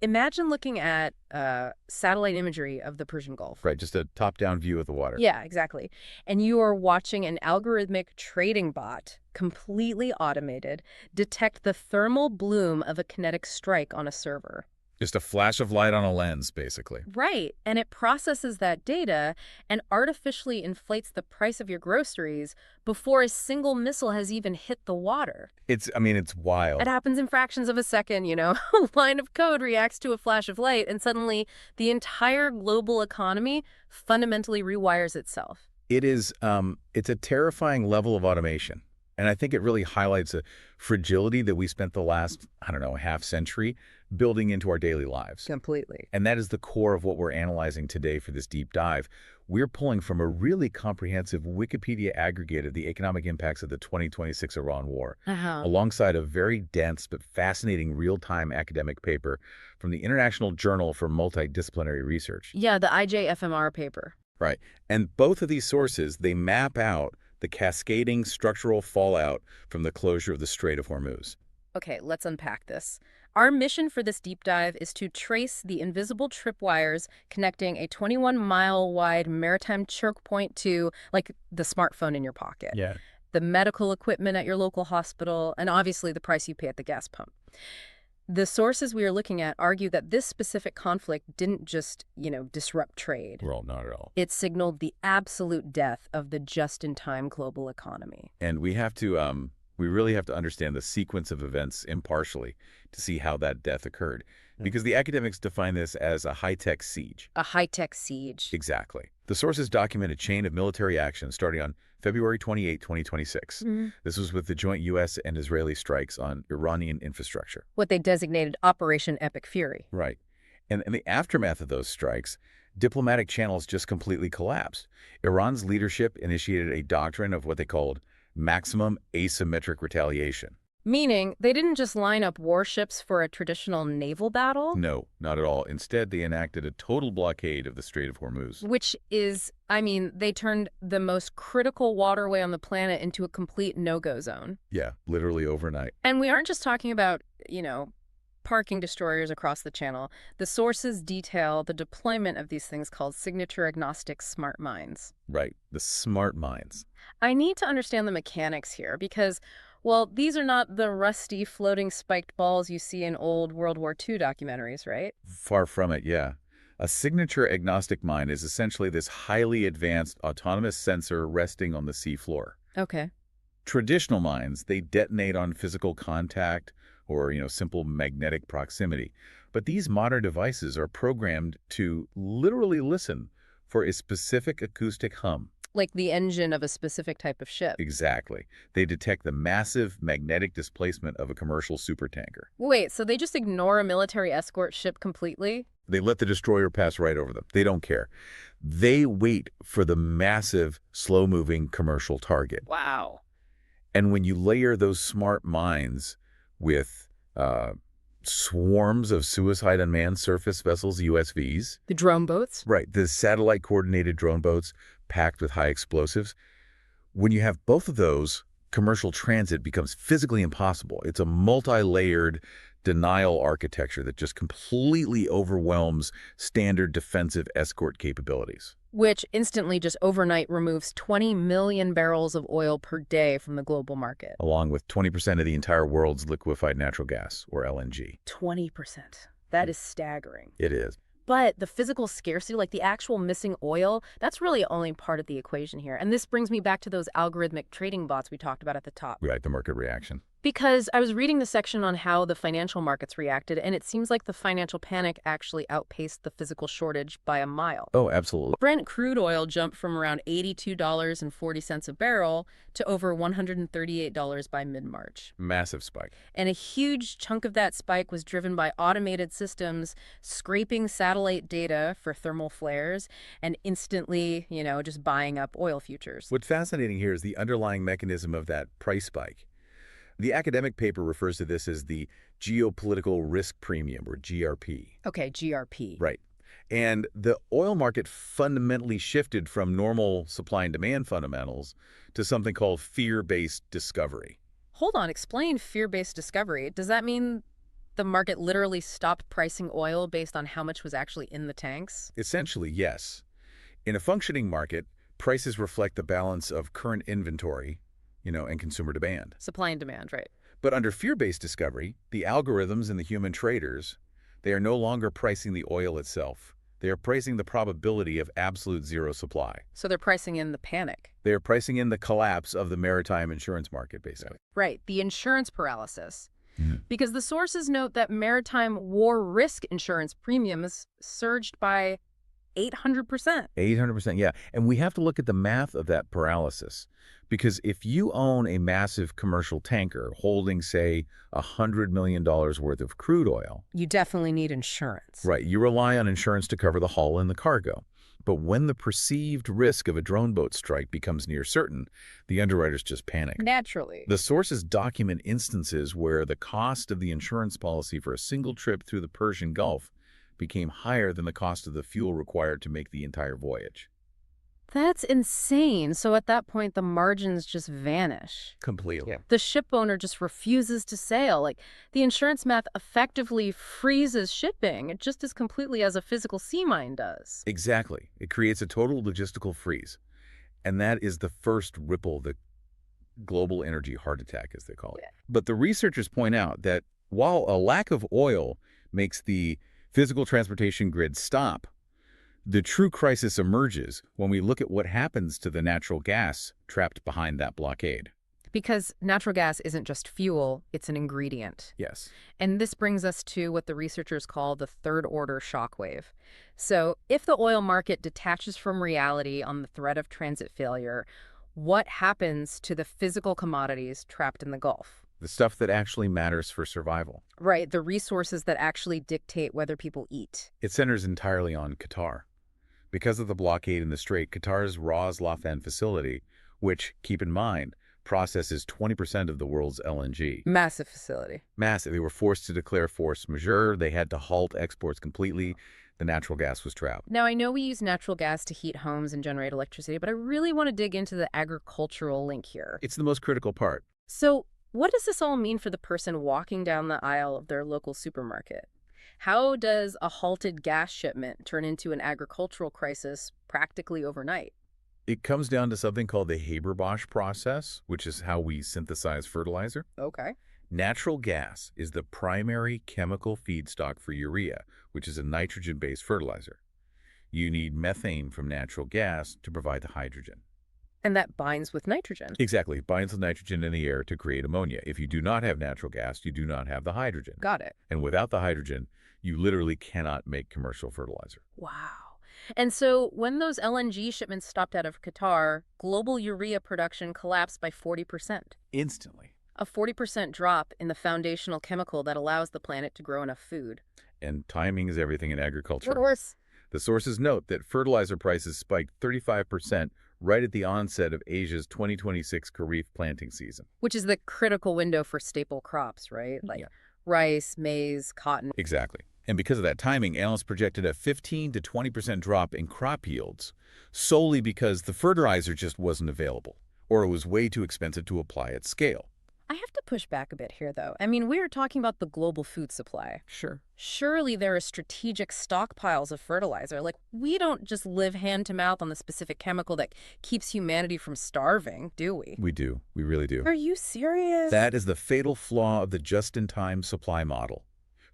Imagine looking at satellite imagery of the Persian Gulf. Right, just a top-down view of the water. Yeah, exactly. And you are watching an algorithmic trading bot, completely automated, detect the thermal bloom of a kinetic strike on a server. Just a flash of light on a lens, basically. Right. And it processes that data and artificially inflates the price of your groceries before a single missile has even hit the water. It's wild. It happens in fractions of a second, you know. A line of code reacts to a flash of light, and suddenly the entire global economy fundamentally rewires itself. It's a terrifying level of automation. And I think it really highlights a fragility that we spent the last, half century building into our daily lives. Completely. And that is the core of what we're analyzing today for this deep dive. We're pulling from a really comprehensive Wikipedia aggregate of the economic impacts of the 2026 Iran war, alongside a very dense but fascinating real-time academic paper from the International Journal for Multidisciplinary Research. Yeah, the IJFMR paper. Right. And both of these sources, they map out the cascading structural fallout from the closure of the Strait of Hormuz. Okay, let's unpack this. Our mission for this deep dive is to trace the invisible tripwires connecting a 21-mile-wide maritime choke point to, like, the smartphone in your pocket, Yeah. the medical equipment at your local hospital, and obviously the price you pay at the gas pump. The sources we are looking at argue that this specific conflict didn't just, disrupt trade. Well, not at all. It signaled the absolute death of the just-in-time global economy. And we really have to understand the sequence of events impartially to see how that death occurred. Because the academics define this as a high-tech siege. A high-tech siege. Exactly. The sources document a chain of military action starting on February 28, 2026. This was with the joint U.S. and Israeli strikes on Iranian infrastructure. What they designated Operation Epic Fury. Right. And in the aftermath of those strikes, diplomatic channels just completely collapsed. Iran's leadership initiated a doctrine of what they called maximum asymmetric retaliation. Meaning, they didn't just line up warships for a traditional naval battle? No, not at all. Instead, they enacted a total blockade of the Strait of Hormuz. Which is, they turned the most critical waterway on the planet into a complete no-go zone. Yeah, literally overnight. And we aren't just talking about, parking destroyers across the channel. The sources detail the deployment of these things called signature-agnostic smart mines. Right, the smart mines. I need to understand the mechanics here because, well, these are not the rusty floating spiked balls you see in old World War II documentaries, right? Far from it, yeah. A signature-agnostic mine is essentially this highly advanced autonomous sensor resting on the seafloor. Okay. Traditional mines, they detonate on physical contact or, simple magnetic proximity. But these modern devices are programmed to literally listen for a specific acoustic hum. Like the engine of a specific type of ship. Exactly. They detect the massive magnetic displacement of a commercial supertanker. Wait, so they just ignore a military escort ship completely? They let the destroyer pass right over them. They don't care. They wait for the massive, slow-moving commercial target. Wow. And when you layer those smart mines with swarms of suicide unmanned surface vessels, USVs. The drone boats? Right, the satellite-coordinated drone boats packed with high explosives. When you have both of those, commercial transit becomes physically impossible. It's a multi-layered denial architecture that just completely overwhelms standard defensive escort capabilities. Which instantly just overnight removes 20 million barrels of oil per day from the global market. Along with 20% of the entire world's liquefied natural gas, or LNG. 20%. That is staggering. It is. But the physical scarcity, like the actual missing oil, that's really only part of the equation here. And this brings me back to those algorithmic trading bots we talked about at the top. Right, the market reaction. Because I was reading the section on how the financial markets reacted, and it seems like the financial panic actually outpaced the physical shortage by a mile. Oh, absolutely. Brent crude oil jumped from around $82.40 a barrel to over $138 by mid-March. Massive spike. And a huge chunk of that spike was driven by automated systems scraping satellite data for thermal flares and instantly, just buying up oil futures. What's fascinating here is the underlying mechanism of that price spike. The academic paper refers to this as the geopolitical risk premium, or GRP. Okay, GRP. Right. And the oil market fundamentally shifted from normal supply and demand fundamentals to something called fear-based discovery. Hold on, explain fear-based discovery. Does that mean the market literally stopped pricing oil based on how much was actually in the tanks? Essentially, yes. In a functioning market, prices reflect the balance of current inventory, and consumer demand. Supply and demand, right? But under fear-based discovery, the algorithms and the human traders, they are no longer pricing the oil itself. They are pricing the probability of absolute zero supply. So they're pricing in the panic. They are pricing in the collapse of the maritime insurance market, basically. Right, the insurance paralysis. Mhm. Because the sources note that maritime war risk insurance premiums surged by 800%. 800%, yeah. And we have to look at the math of that paralysis. Because if you own a massive commercial tanker holding, say, $100 million worth of crude oil, You definitely need insurance. right, you rely on insurance to cover the hull and the cargo. But when the perceived risk of a drone boat strike becomes near certain, the underwriters just panic. Naturally. The sources document instances where the cost of the insurance policy for a single trip through the Persian Gulf became higher than the cost of the fuel required to make the entire voyage. That's insane. So at that point, the margins just vanish. Completely. Yeah. The ship owner just refuses to sail. Like, the insurance math effectively freezes shipping just as completely as a physical sea mine does. Exactly. It creates a total logistical freeze. And that is the first ripple, the global energy heart attack, as they call it. Yeah. But the researchers point out that while a lack of oil makes the physical transportation grid stop, the true crisis emerges when we look at what happens to the natural gas trapped behind that blockade. Because natural gas isn't just fuel, it's an ingredient. Yes. And this brings us to what the researchers call the third-order shockwave. So if the oil market detaches from reality on the threat of transit failure, what happens to the physical commodities trapped in the Gulf? The stuff that actually matters for survival. Right, the resources that actually dictate whether people eat. It centers entirely on Qatar. Because of the blockade in the Strait, Qatar's Ras Laffan facility, which, keep in mind, processes 20% of the world's LNG. Massive facility. Massive. They were forced to declare force majeure. They had to halt exports completely. The natural gas was trapped. Now, I know we use natural gas to heat homes and generate electricity, but I really want to dig into the agricultural link here. It's the most critical part. So, what does this all mean for the person walking down the aisle of their local supermarket? How does a halted gas shipment turn into an agricultural crisis practically overnight? It comes down to something called the Haber-Bosch process, which is how we synthesize fertilizer. Okay. Natural gas is the primary chemical feedstock for urea, which is a nitrogen-based fertilizer. You need methane from natural gas to provide the hydrogen. And that binds with nitrogen. Exactly. It binds the nitrogen in the air to create ammonia. If you do not have natural gas, you do not have the hydrogen. Got it. And without the hydrogen, you literally cannot make commercial fertilizer. Wow. And so when those LNG shipments stopped out of Qatar, global urea production collapsed by 40%. Instantly. A 40% drop in the foundational chemical that allows the planet to grow enough food. And timing is everything in agriculture. Of course. The sources note that fertilizer prices spiked 35% right at the onset of Asia's 2026 Kharif planting season. Which is the critical window for staple crops, right? Like rice, maize, cotton. Exactly. And because of that timing, analysts projected a 15 to 20% drop in crop yields solely because the fertilizer just wasn't available, or it was way too expensive to apply at scale. I have to push back a bit here, though. I mean, we are talking about the global food supply. Sure. Surely there are strategic stockpiles of fertilizer. Like, we don't just live hand to mouth on the specific chemical that keeps humanity from starving, do we? We do. We really do. Are you serious? That is the fatal flaw of the just-in-time supply model.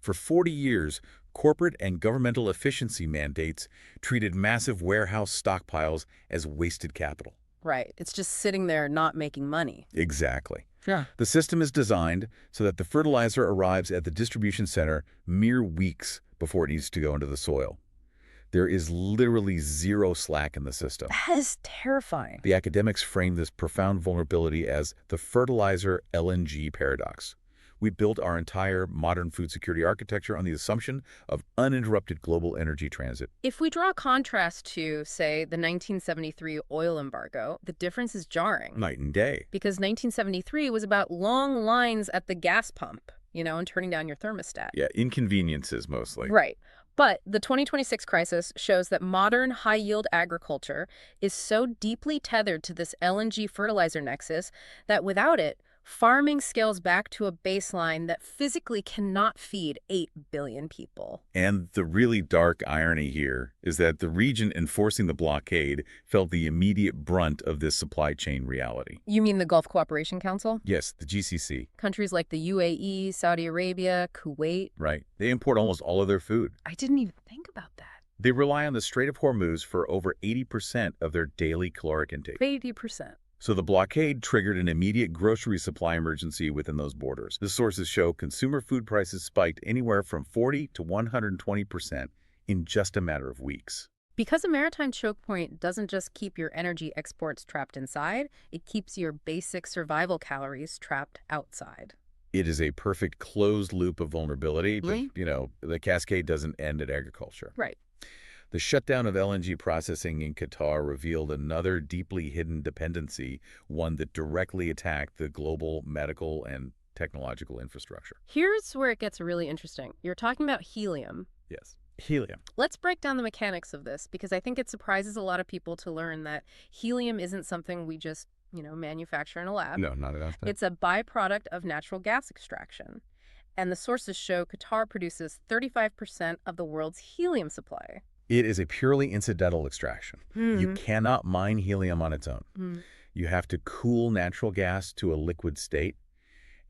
For 40 years, corporate and governmental efficiency mandates treated massive warehouse stockpiles as wasted capital. Right. It's just sitting there not making money. Exactly. Yeah. The system is designed so that the fertilizer arrives at the distribution center mere weeks before it needs to go into the soil. There is literally zero slack in the system. That is terrifying. The academics frame this profound vulnerability as the fertilizer LNG paradox. We built our entire modern food security architecture on the assumption of uninterrupted global energy transit. If we draw a contrast to, say, the 1973 oil embargo, the difference is jarring. Night and day. Because 1973 was about long lines at the gas pump, and turning down your thermostat. Yeah, inconveniences mostly. Right. But the 2026 crisis shows that modern high-yield agriculture is so deeply tethered to this LNG fertilizer nexus that without it, Farming scales back to a baseline that physically cannot feed 8 billion people. And the really dark irony here is that the region enforcing the blockade felt the immediate brunt of this supply chain reality. You mean the Gulf Cooperation Council? Yes, the GCC. Countries like the UAE, Saudi Arabia, Kuwait. Right. They import almost all of their food. I didn't even think about that. They rely on the Strait of Hormuz for over 80% of their daily caloric intake. 80%. So the blockade triggered an immediate grocery supply emergency within those borders. The sources show consumer food prices spiked anywhere from 40 to 120% in just a matter of weeks. Because a maritime choke point doesn't just keep your energy exports trapped inside, it keeps your basic survival calories trapped outside. It is a perfect closed loop of vulnerability, but, Right. The cascade doesn't end at agriculture. Right. The shutdown of LNG processing in Qatar revealed another deeply hidden dependency, one that directly attacked the global medical and technological infrastructure. Here's where it gets really interesting. You're talking about helium. Yes. Helium. Let's break down the mechanics of this, because I think it surprises a lot of people to learn that helium isn't something we just, manufacture in a lab. No, not at all. It's a byproduct of natural gas extraction. And the sources show Qatar produces 35% of the world's helium supply. It is a purely incidental extraction. You cannot mine helium on its own. You have to cool natural gas to a liquid state,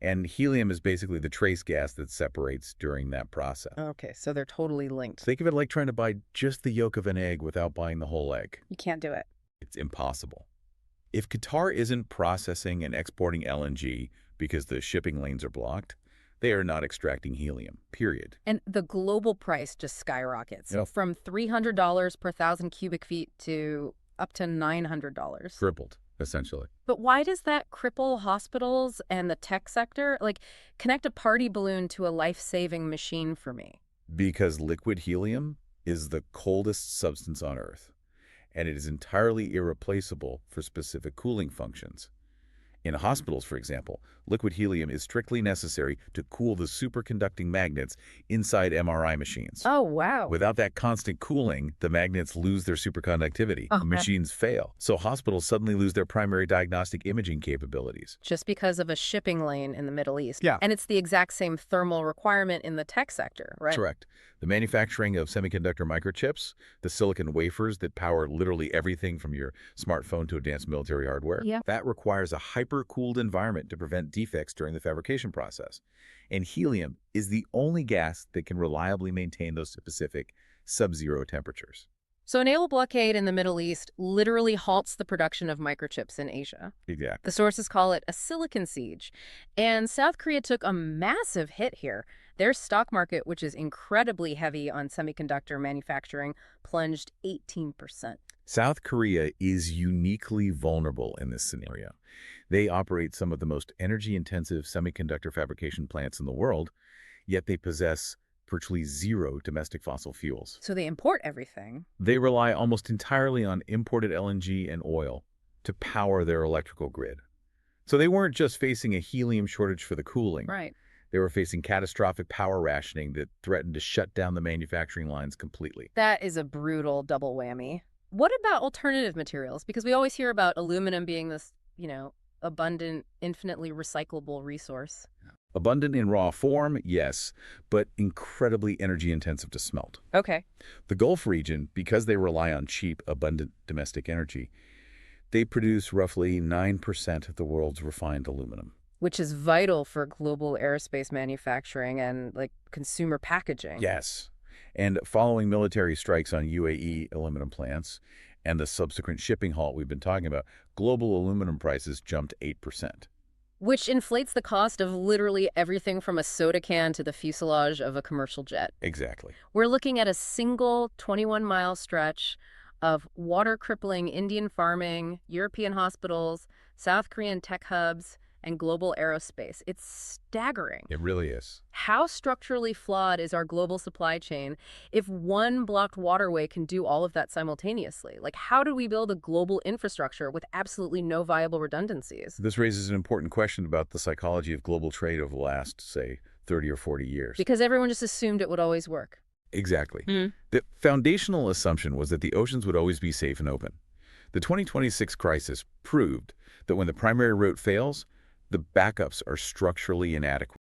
and helium is basically the trace gas that separates during that process. Okay, so they're totally linked. Think of it like trying to buy just the yolk of an egg without buying the whole egg. You can't do it. It's impossible. If Qatar isn't processing and exporting LNG because the shipping lanes are blocked, they are not extracting helium, period. And the global price just skyrockets from $300 per 1,000 cubic feet to up to $900. Crippled, essentially. But why does that cripple hospitals and the tech sector? Connect a party balloon to a life-saving machine for me. Because liquid helium is the coldest substance on Earth, and it is entirely irreplaceable for specific cooling functions. In hospitals, for example, liquid helium is strictly necessary to cool the superconducting magnets inside MRI machines. Oh, wow. Without that constant cooling, the magnets lose their superconductivity. Oh, the machines fail. So hospitals suddenly lose their primary diagnostic imaging capabilities. Just because of a shipping lane in the Middle East. Yeah. And it's the exact same thermal requirement in the tech sector, right? Correct. The manufacturing of semiconductor microchips, the silicon wafers that power literally everything from your smartphone to advanced military hardware, that requires a hyper-cooled environment to prevent defects during the fabrication process. And helium is the only gas that can reliably maintain those specific sub-zero temperatures. So a naval blockade in the Middle East literally halts the production of microchips in Asia. Exactly. The sources call it a silicon siege. And South Korea took a massive hit here. Their stock market, which is incredibly heavy on semiconductor manufacturing, plunged 18%. South Korea is uniquely vulnerable in this scenario. They operate some of the most energy-intensive semiconductor fabrication plants in the world, yet they possess virtually zero domestic fossil fuels. So they import everything. They rely almost entirely on imported LNG and oil to power their electrical grid. So they weren't just facing a helium shortage for the cooling. Right. They were facing catastrophic power rationing that threatened to shut down the manufacturing lines completely. That is a brutal double whammy. What about alternative materials? Because we always hear about aluminum being this, abundant, infinitely recyclable resource. Abundant in raw form, yes, but incredibly energy-intensive to smelt. Okay. The Gulf region, because they rely on cheap, abundant domestic energy, they produce roughly 9% of the world's refined aluminum. Which is vital for global aerospace manufacturing and, consumer packaging. Yes. And following military strikes on UAE aluminum plants and the subsequent shipping halt we've been talking about, global aluminum prices jumped 8%. Which inflates the cost of literally everything from a soda can to the fuselage of a commercial jet. Exactly. We're looking at a single 21-mile stretch of water-crippling Indian farming, European hospitals, South Korean tech hubs, and global aerospace. It's staggering. It really is. How structurally flawed is our global supply chain if one blocked waterway can do all of that simultaneously? How do we build a global infrastructure with absolutely no viable redundancies? This raises an important question about the psychology of global trade over the last, say, 30 or 40 years. Because everyone just assumed it would always work. Exactly. The foundational assumption was that the oceans would always be safe and open. The 2026 crisis proved that when the primary route fails, The backups are structurally inadequate.